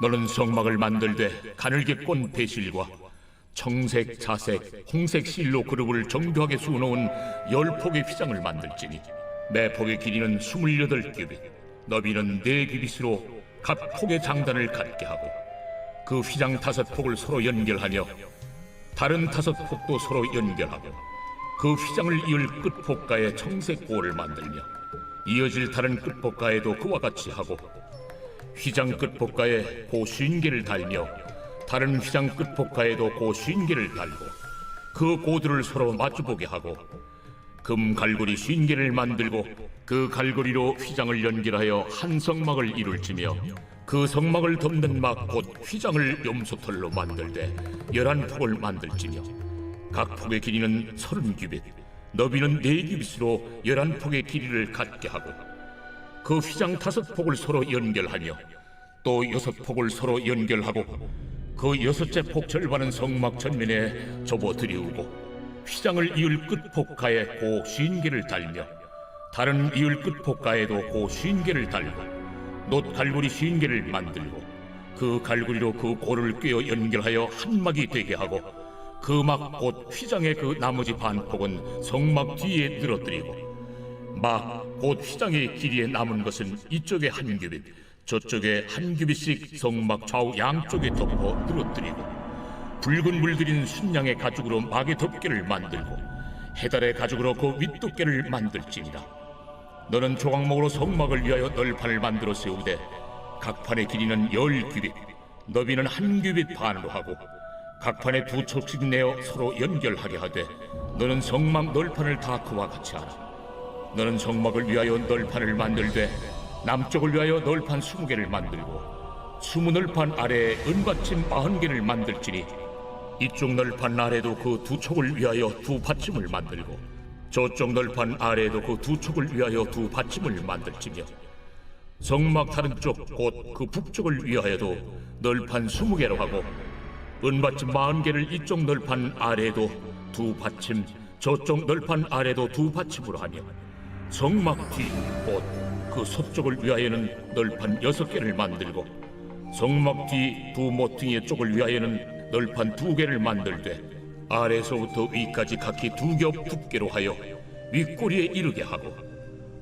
너는 성막을 만들되 가늘게 꼰 배실과 청색, 자색, 홍색 실로 그룹을 정교하게 수놓은 10폭의 휘장을 만들지니 매 폭의 길이는 28규빗, 너비는 4규빗으로 각 폭의 장단을 갖게 하고 그 휘장 5폭을 서로 연결하며 다른 5폭도 서로 연결하고 그 휘장을 이을 끝폭가에 청색 고를 만들며 이어질 다른 끝폭가에도 그와 같이 하고 휘장 끝폭가에 고 50개를 달며 다른 휘장 끝폭가에도 고 50개를 달고 그 고들을 서로 마주보게 하고 금 갈고리 50개를 만들고 그 갈고리로 휘장을 연결하여 한 성막을 이룰지며 그 성막을 덮는 막 곧 휘장을 염소털로 만들되 11폭을 만들지며 각 폭의 길이는 30규빗, 너비는 4규빗으로 11폭의 길이를 갖게 하고 그 휘장 5폭을 서로 연결하며 또 6폭을 서로 연결하고 그 6째 폭 절반은 성막 전면에 접어 들이우고 휘장을 이을 끝폭가에 고 50개를 달며 다른 이을 끝폭가에도 고 50개를 달고 놋 갈고리 50개를 만들고 그 갈고리로 그 고를 꿰어 연결하여 한 막이 되게 하고 그 막 곧 휘장의 그 나머지 반폭은 성막 뒤에 늘어뜨리고 막 곧 휘장의 길이에 남은 것은 이쪽에 한 규빗 저쪽에 한 규빗씩 성막 좌우 양쪽에 덮어 늘어뜨리고 붉은 물들인 순양의 가죽으로 막의 덮개를 만들고 해달의 가죽으로 그 윗덮개를 만들지니라. 너는 조각목으로 성막을 위하여 널판을 만들어 세우되 각 판의 길이는 10규빗, 너비는 한 규빗 반으로 하고 각 판에 2척씩 내어 서로 연결하게 하되 너는 성막 널판을 다 그와 같이 하라. 너는 성막을 위하여 널판을 만들되 남쪽을 위하여 널판 20개를 만들고 20널판 아래에 은받침 40개를 만들지니 이쪽 널판 아래도 그 2척을 위하여 2받침을 만들고 저쪽 널판 아래에도 그 2척을 위하여 2받침을 만들지며 성막 다른 쪽 곧 그 북쪽을 위하여도 널판 20개로 하고 은받침 40개를 이쪽 널판 아래에도 2받침 저쪽 널판 아래에도 2받침으로 하며 성막 뒤 곧 그 서쪽을 위하여는 널판 6개를 만들고 성막 뒤 두 모퉁이의 쪽을 위하여는 널판 2개를 만들되 아래에서부터 위까지 각기 2겹 두께로 하여 윗꼬리에 이르게 하고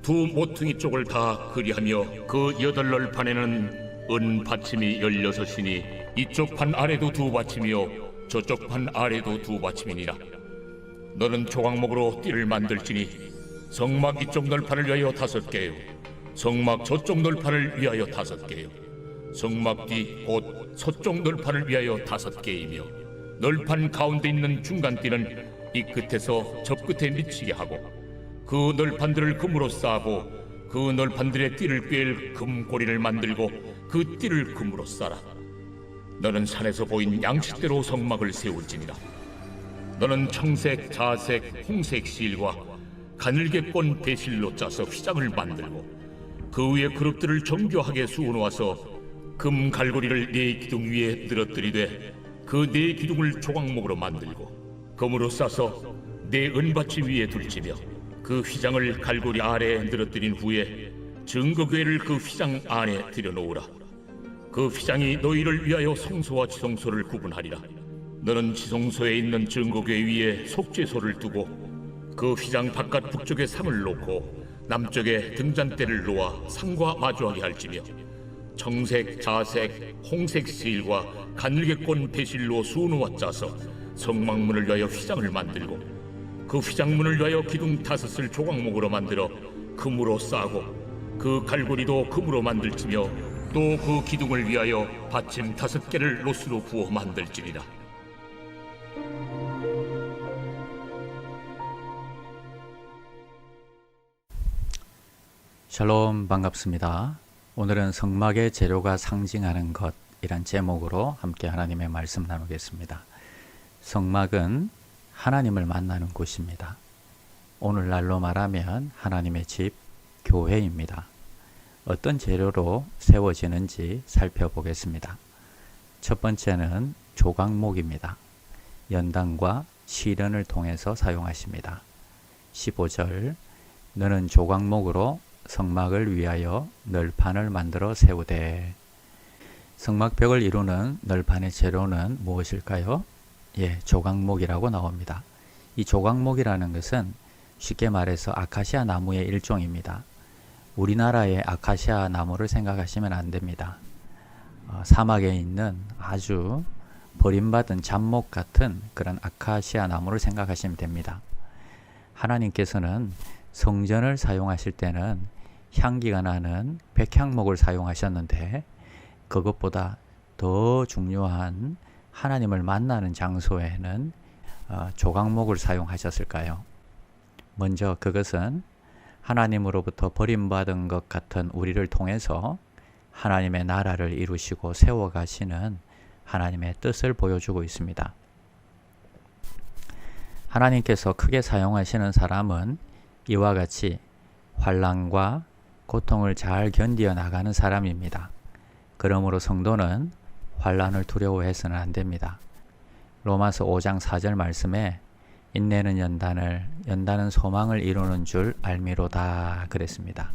두 모퉁이 쪽을 다 그리하며 그 8널판에는 은 받침이 16이니 이쪽 판 아래도 2받침이요 저쪽 판 아래도 2받침이니라. 너는 조각목으로 띠를 만들지니 성막 이쪽 널판을 위하여 5개요 성막 저쪽 널판을 위하여 5개요 성막 뒤 곧 서쪽 널판을 위하여 5개이며 널판 가운데 있는 중간띠는 이 끝에서 저 끝에 미치게 하고 그 널판들을 금으로 싸고 그 널판들의 띠를 꿰일 금고리를 만들고 그 띠를 금으로 싸라. 너는 산에서 보인 양식대로 성막을 세울지니라. 너는 청색, 자색, 홍색 실과 가늘게 꼰 배실로 짜서 휘장을 만들고 그 위에 그룹들을 정교하게 수놓아서 금 갈고리를 4기둥 위에 늘어뜨리되 그 4기둥을 조각목으로 만들고 금으로 싸서 4 은받침 위에 둘지며 그 휘장을 갈고리 아래에 늘어뜨린 후에 증거궤를 그 휘장 안에 들여놓으라. 그 휘장이 너희를 위하여 성소와 지성소를 구분하리라. 너는 지성소에 있는 증거궤 위에 속죄소를 두고 그 휘장 바깥 북쪽에 상을 놓고 남쪽에 등잔대를 놓아 상과 마주하게 할지며 청색, 자색, 홍색 실과 가늘게 꼰 배실로 수놓아 짜서 성막문을 위하여 휘장을 만들고 그 휘장문을 위하여 기둥 5을 조각목으로 만들어 금으로 싸고 그 갈고리도 금으로 만들지며 또 그 기둥을 위하여 받침 5개를 노스로 부어 만들지니라. 샬롬, 반갑습니다. 오늘은 성막의 재료가 상징하는 것이란 제목으로 함께 하나님의 말씀 나누겠습니다. 성막은 하나님을 만나는 곳입니다. 오늘날로 말하면 하나님의 집, 교회입니다. 어떤 재료로 세워지는지 살펴보겠습니다. 첫 번째는 조각목입니다. 연단과 시련을 통해서 사용하십니다. 15절, 너는 조각목으로 성막을 위하여 널판을 만들어 세우되. 성막벽을 이루는 널판의 재료는 무엇일까요? 예, 조각목이라고 나옵니다. 이 조각목이라는 것은 쉽게 말해서 아카시아 나무의 일종입니다. 우리나라의 아카시아 나무를 생각하시면 안 됩니다. 사막에 있는 아주 버림받은 잡목 같은 그런 아카시아 나무를 생각하시면 됩니다. 하나님께서는 성전을 사용하실 때는 향기가 나는 백향목을 사용하셨는데 그것보다 더 중요한 하나님을 만나는 장소에는 조각목을 사용하셨을까요? 먼저 그것은 하나님으로부터 버림받은 것 같은 우리를 통해서 하나님의 나라를 이루시고 세워가시는 하나님의 뜻을 보여주고 있습니다. 하나님께서 크게 사용하시는 사람은 이와 같이 환난과 고통을 잘 견디어 나가는 사람입니다. 그러므로 성도는 환난을 두려워해서는 안 됩니다. 로마서 5장 4절 말씀에 인내는 연단은 소망을 이루는 줄 알미로다 그랬습니다.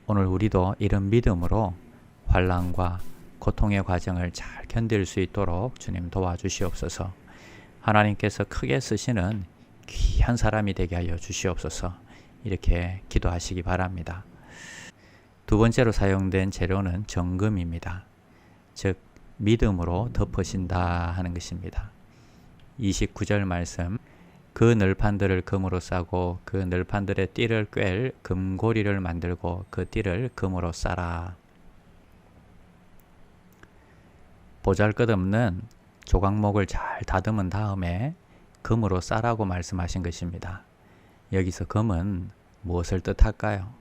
오늘 우리도 이런 믿음으로 환난과 고통의 과정을 잘 견딜 수 있도록 주님 도와주시옵소서. 하나님께서 크게 쓰시는 귀한 사람이 되게 하여 주시옵소서. 이렇게 기도하시기 바랍니다. 두 번째로 사용된 재료는 정금입니다. 즉 믿음으로 덮으신다 하는 것입니다. 29절 말씀, 그 널판들을 금으로 싸고 그 널판들의 띠를 꿰 금고리를 만들고 그 띠를 금으로 싸라. 보잘것없는 조각목을 잘 다듬은 다음에 금으로 싸라고 말씀하신 것입니다. 여기서 금은 무엇을 뜻할까요?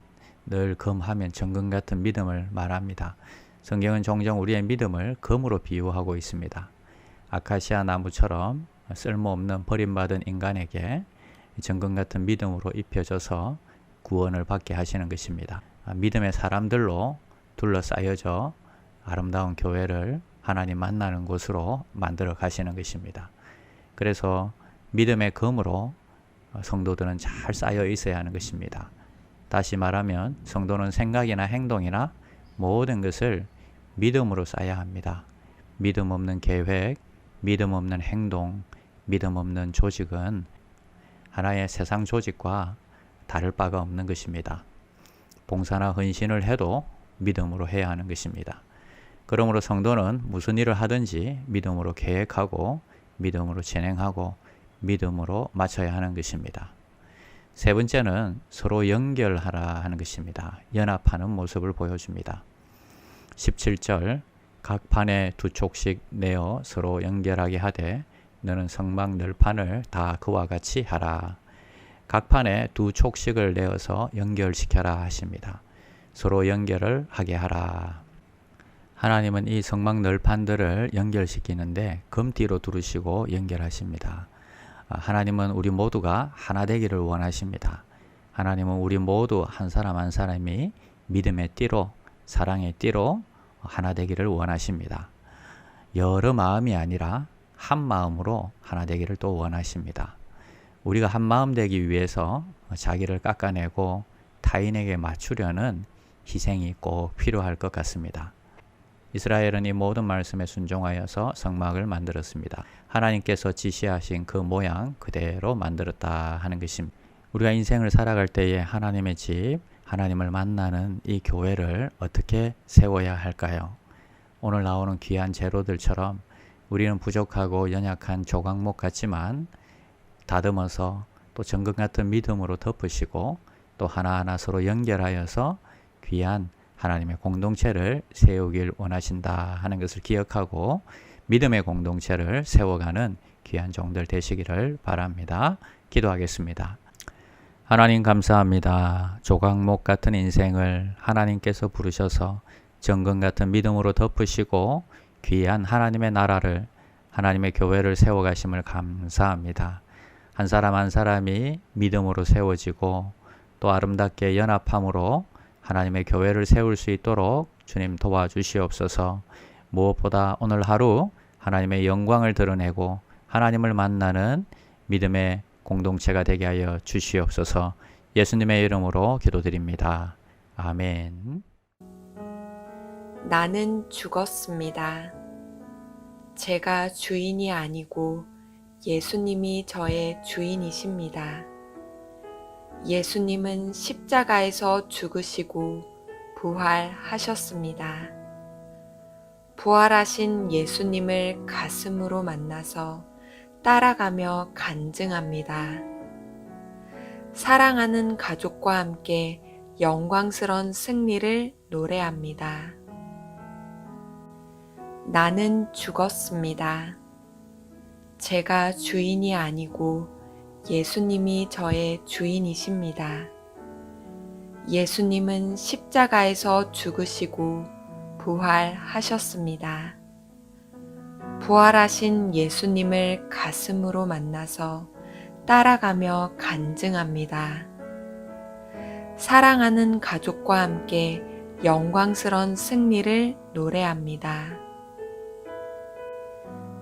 늘 금하면 정금 같은 믿음을 말합니다. 성경은 종종 우리의 믿음을 금으로 비유하고 있습니다. 아카시아 나무처럼 쓸모없는 버림받은 인간에게 정금 같은 믿음으로 입혀져서 구원을 받게 하시는 것입니다. 믿음의 사람들로 둘러싸여져 아름다운 교회를 하나님 만나는 곳으로 만들어 가시는 것입니다. 그래서 믿음의 금으로 성도들은 잘 쌓여 있어야 하는 것입니다. 다시 말하면 성도는 생각이나 행동이나 모든 것을 믿음으로 쌓아야 합니다. 믿음 없는 계획, 믿음 없는 행동, 믿음 없는 조직은 하나의 세상 조직과 다를 바가 없는 것입니다. 봉사나 헌신을 해도 믿음으로 해야 하는 것입니다. 그러므로 성도는 무슨 일을 하든지 믿음으로 계획하고 믿음으로 진행하고 믿음으로 마쳐야 하는 것입니다. 세 번째는 서로 연결하라 하는 것입니다. 연합하는 모습을 보여줍니다. 17절, 각 판에 두 촉씩 내어 서로 연결하게 하되 너는 성막 널판을 다 그와 같이 하라. 각 판에 두 촉씩을 내어서 연결시켜라 하십니다. 서로 연결을 하게 하라. 하나님은 이 성막 널판들을 연결시키는데 금띠로 두르시고 연결하십니다. 하나님은 우리 모두가 하나 되기를 원하십니다. 하나님은 우리 모두 한 사람 한 사람이 믿음의 띠로, 사랑의 띠로 하나 되기를 원하십니다. 여러 마음이 아니라 한 마음으로 하나 되기를 또 원하십니다. 우리가 한 마음 되기 위해서 자기를 깎아내고 타인에게 맞추려는 희생이 꼭 필요할 것 같습니다. 이스라엘은 이 모든 말씀에 순종하여서 성막을 만들었습니다. 하나님께서 지시하신 그 모양 그대로 만들었다 하는 것입니다. 우리가 인생을 살아갈 때에 하나님의 집, 하나님을 만나는 이 교회를 어떻게 세워야 할까요? 오늘 나오는 귀한 재료들처럼 우리는 부족하고 연약한 조각목 같지만 다듬어서 또 정금 같은 믿음으로 덮으시고 또 하나하나 서로 연결하여서 귀한 하나님의 공동체를 세우길 원하신다 하는 것을 기억하고 믿음의 공동체를 세워가는 귀한 종들 되시기를 바랍니다. 기도하겠습니다. 하나님 감사합니다. 조각목 같은 인생을 하나님께서 부르셔서 정금 같은 믿음으로 덮으시고 귀한 하나님의 나라를, 하나님의 교회를 세워가심을 감사합니다. 한 사람 한 사람이 믿음으로 세워지고 또 아름답게 연합함으로 하나님의 교회를 세울 수 있도록 주님 도와주시옵소서. 무엇보다 오늘 하루 하나님의 영광을 드러내고 하나님을 만나는 믿음의 공동체가 되게 하여 주시옵소서. 예수님의 이름으로 기도드립니다. 아멘. 나는 죽었습니다. 제가 주인이 아니고 예수님이 저의 주인이십니다. 예수님은 십자가에서 죽으시고 부활하셨습니다. 부활하신 예수님을 가슴으로 만나서 따라가며 간증합니다. 사랑하는 가족과 함께 영광스런 승리를 노래합니다. 나는 죽었습니다. 제가 주인이 아니고 예수님이 저의 주인이십니다. 예수님은 십자가에서 죽으시고 부활하셨습니다. 부활하신 예수님을 가슴으로 만나서 따라가며 간증합니다. 사랑하는 가족과 함께 영광스런 승리를 노래합니다.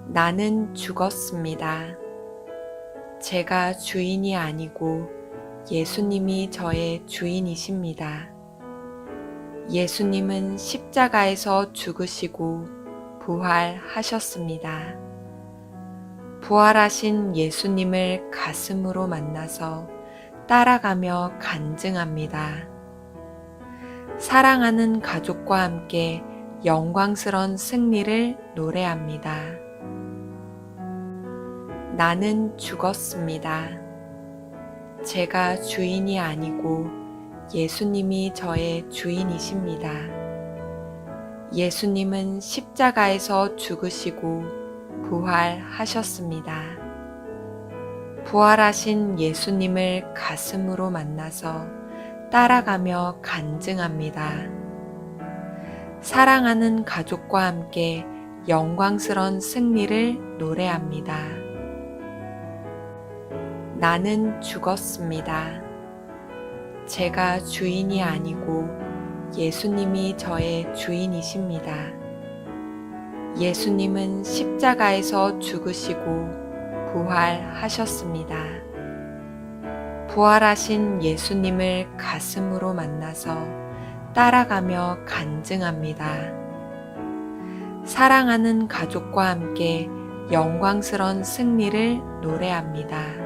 나는 죽었습니다. 제가 주인이 아니고 예수님이 저의 주인이십니다. 예수님은 십자가에서 죽으시고 부활하셨습니다. 부활하신 예수님을 가슴으로 만나서 따라가며 간증합니다. 사랑하는 가족과 함께 영광스런 승리를 노래합니다. 나는 죽었습니다. 제가 주인이 아니고 예수님이 저의 주인이십니다. 예수님은 십자가에서 죽으시고 부활하셨습니다. 부활하신 예수님을 가슴으로 만나서 따라가며 간증합니다. 사랑하는 가족과 함께 영광스런 승리를 노래합니다. 나는 죽었습니다. 제가 주인이 아니고 예수님이 저의 주인이십니다. 예수님은 십자가에서 죽으시고 부활하셨습니다. 부활하신 예수님을 가슴으로 만나서 따라가며 간증합니다. 사랑하는 가족과 함께 영광스런 승리를 노래합니다.